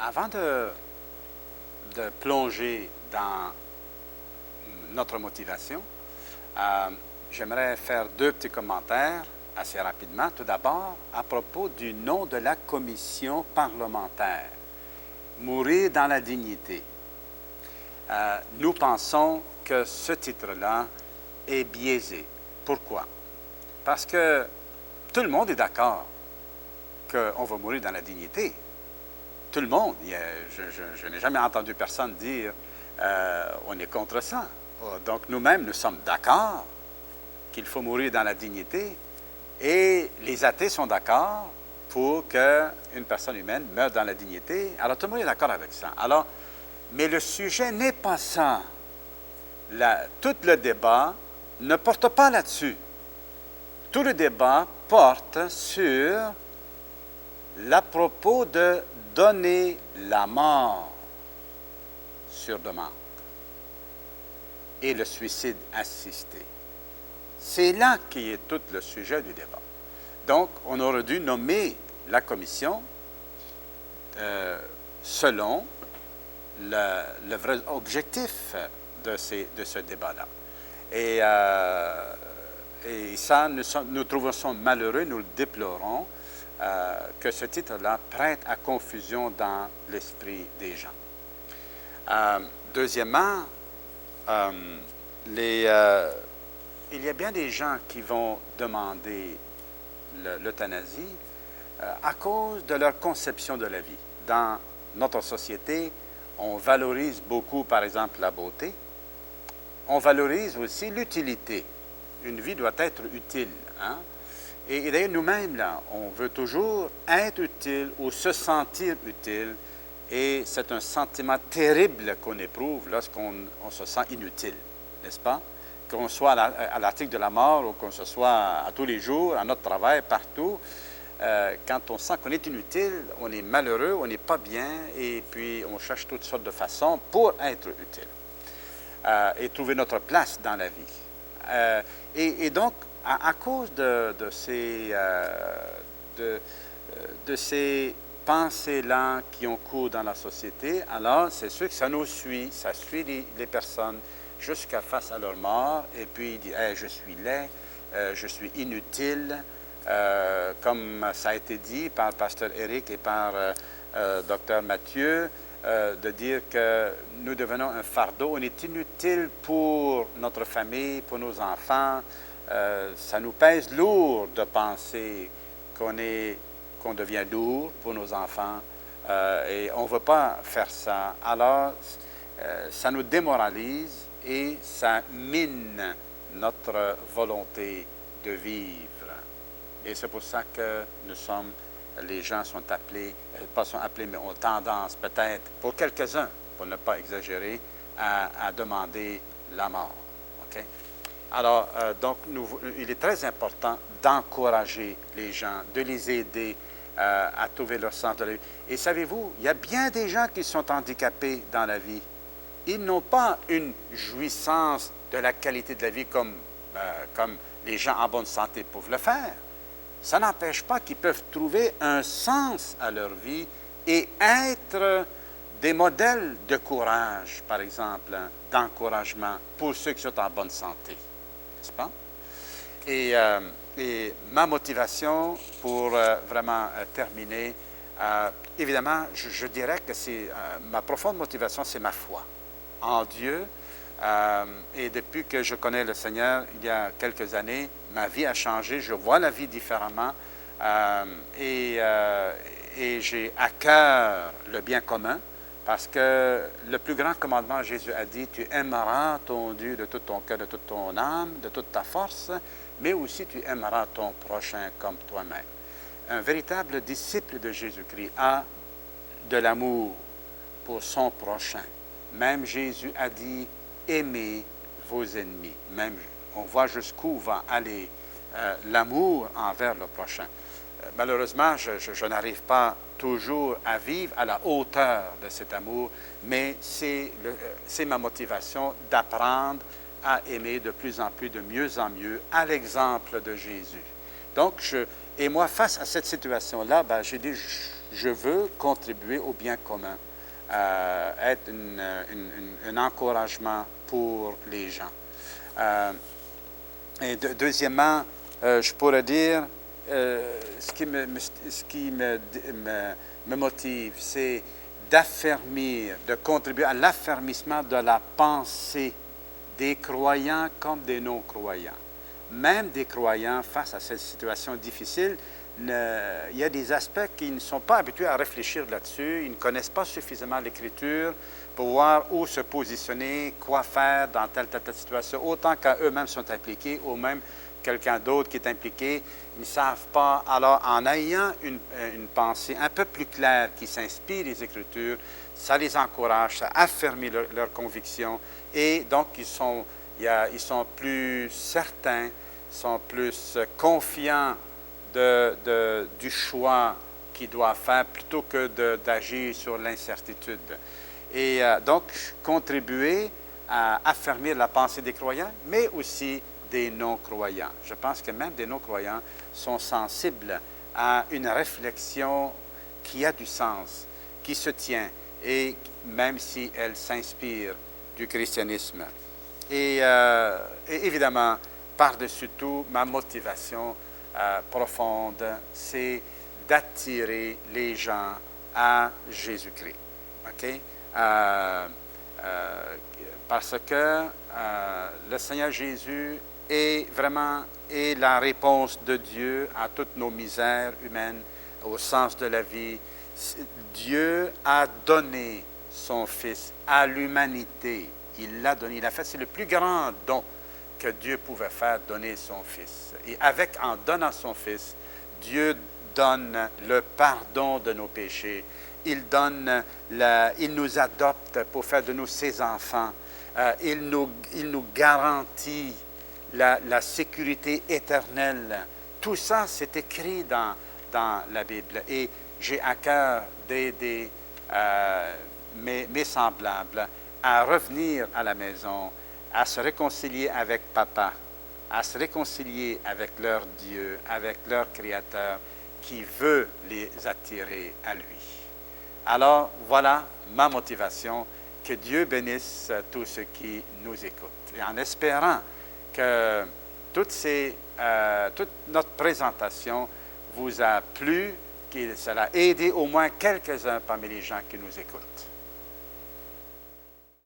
Avant de plonger dans notre motivation, j'aimerais faire deux petits commentaires assez rapidement. Tout d'abord, à propos du nom de la commission parlementaire, Mourir dans la dignité. Nous pensons que ce titre-là est biaisé. Pourquoi? Parce que tout le monde est d'accord qu'on va mourir dans la dignité. Tout le monde. Je n'ai jamais entendu personne dire on est contre ça. Donc nous-mêmes, nous sommes d'accord qu'il faut mourir dans la dignité et les athées sont d'accord pour qu'une personne humaine meure dans la dignité. Alors tout le monde est d'accord avec ça. Alors, mais le sujet n'est pas ça. Tout le débat ne porte pas là-dessus. Tout le débat porte sur l'à propos de donner la mort sur demande et le suicide assisté. C'est là qui est tout le sujet du débat. Donc, on aurait dû nommer la commission selon le vrai objectif de ce débat-là. Et ça, nous trouvons ça malheureux, nous le déplorons, que ce titre-là prête à confusion dans l'esprit des gens. Deuxièmement, il y a bien des gens qui vont demander l'euthanasie à cause de leur conception de la vie. Dans notre société, on valorise beaucoup, par exemple, la beauté. On valorise aussi l'utilité. Une vie doit être utile. Hein? Et d'ailleurs, nous-mêmes, là, on veut toujours être utile ou se sentir utile. Et c'est un sentiment terrible qu'on éprouve lorsqu'on se sent inutile, n'est-ce pas? Qu'on soit à l'article de la mort ou qu'on se soit à tous les jours, à notre travail, partout. Quand on sent qu'on est inutile, on est malheureux, on n'est pas bien, et puis on cherche toutes sortes de façons pour être utile et trouver notre place dans la vie. Et donc, à cause de ces pensées-là qui ont cours dans la société, alors c'est sûr que ça nous suit, ça suit les personnes jusqu'à face à leur mort, et puis ils disent hey, « je suis laid, je suis inutile », comme ça a été dit par Pasteur Éric et par Dr Mathieu, de dire que nous devenons un fardeau, on est inutile pour notre famille, pour nos enfants. Ça nous pèse lourd de penser qu'on devient lourd pour nos enfants et on ne veut pas faire ça. Alors, ça nous démoralise et ça mine notre volonté de vivre. Et c'est pour ça que les gens sont appelés, pas sont appelés, mais ont tendance peut-être, pour quelques-uns, pour ne pas exagérer, à demander la mort. Okay? Alors, donc, il est très important d'encourager les gens, de les aider à trouver leur sens de la vie. Et savez-vous, il y a bien des gens qui sont handicapés dans la vie. Ils n'ont pas une jouissance de la qualité de la vie comme les gens en bonne santé peuvent le faire. Ça n'empêche pas qu'ils peuvent trouver un sens à leur vie et être des modèles de courage, par exemple, d'encouragement pour ceux qui sont en bonne santé. N'est-ce pas? Et ma motivation pour vraiment terminer, évidemment, je dirais que ma profonde motivation, c'est ma foi en Dieu. Et depuis que je connais le Seigneur, il y a quelques années, ma vie a changé, je vois la vie différemment et j'ai à cœur le bien commun parce que le plus grand commandement, Jésus a dit, tu aimeras ton Dieu de tout ton cœur, de toute ton âme, de toute ta force, mais aussi tu aimeras ton prochain comme toi-même. Un véritable disciple de Jésus-Christ a de l'amour pour son prochain. Même Jésus a dit, aimez vos ennemis. Même, on voit jusqu'où va aller l'amour envers le prochain. Malheureusement, je n'arrive pas toujours à vivre à la hauteur de cet amour, mais c'est ma motivation d'apprendre à aimer de plus en plus, de mieux en mieux, à l'exemple de Jésus. Donc, et moi, face à cette situation-là, j'ai dit, je veux contribuer au bien commun, être un encouragement pour les gens. Et deuxièmement, je pourrais dire, ce qui me motive, c'est d'affermir, de contribuer à l'affermissement de la pensée des croyants comme des non-croyants. Même des croyants, face à cette situation difficile, il y a des aspects qu'ils ne sont pas habitués à réfléchir là-dessus, ils ne connaissent pas suffisamment l'Écriture pour voir où se positionner, quoi faire dans telle situation, autant qu'eux-mêmes sont impliqués, ou même quelqu'un d'autre qui est impliqué, ils ne savent pas. Alors, en ayant une pensée un peu plus claire qui s'inspire des Écritures, ça les encourage, ça affermit leur conviction, et donc ils sont plus certains, sont plus confiants du choix qu'ils doivent faire plutôt que d'agir sur l'incertitude. Et donc, contribuer à affermir la pensée des croyants, mais aussi des non-croyants. Je pense que même des non-croyants sont sensibles à une réflexion qui a du sens, qui se tient, et même si elle s'inspire du christianisme. Et évidemment, par-dessus tout, ma motivation profonde, c'est d'attirer les gens à Jésus-Christ. OK? Parce que le Seigneur Jésus est la réponse de Dieu à toutes nos misères humaines, au sens de la vie. Dieu a donné son Fils à l'humanité. Il l'a donné. Il a fait, c'est le plus grand don que Dieu pouvait faire, donner son Fils. Et en donnant son Fils, Dieu donne le pardon de nos péchés. Il nous adopte pour faire de nous ses enfants. Il nous garantit la sécurité éternelle. Tout ça, c'est écrit dans la Bible. Et j'ai à cœur d'aider mes semblables à revenir à la maison, à se réconcilier avec Papa, à se réconcilier avec leur Dieu, avec leur Créateur, qui veut les attirer à lui. Alors, voilà ma motivation. Que Dieu bénisse tous ceux qui nous écoutent. Et en espérant que toute notre présentation vous a plu, que cela a aidé au moins quelques-uns parmi les gens qui nous écoutent.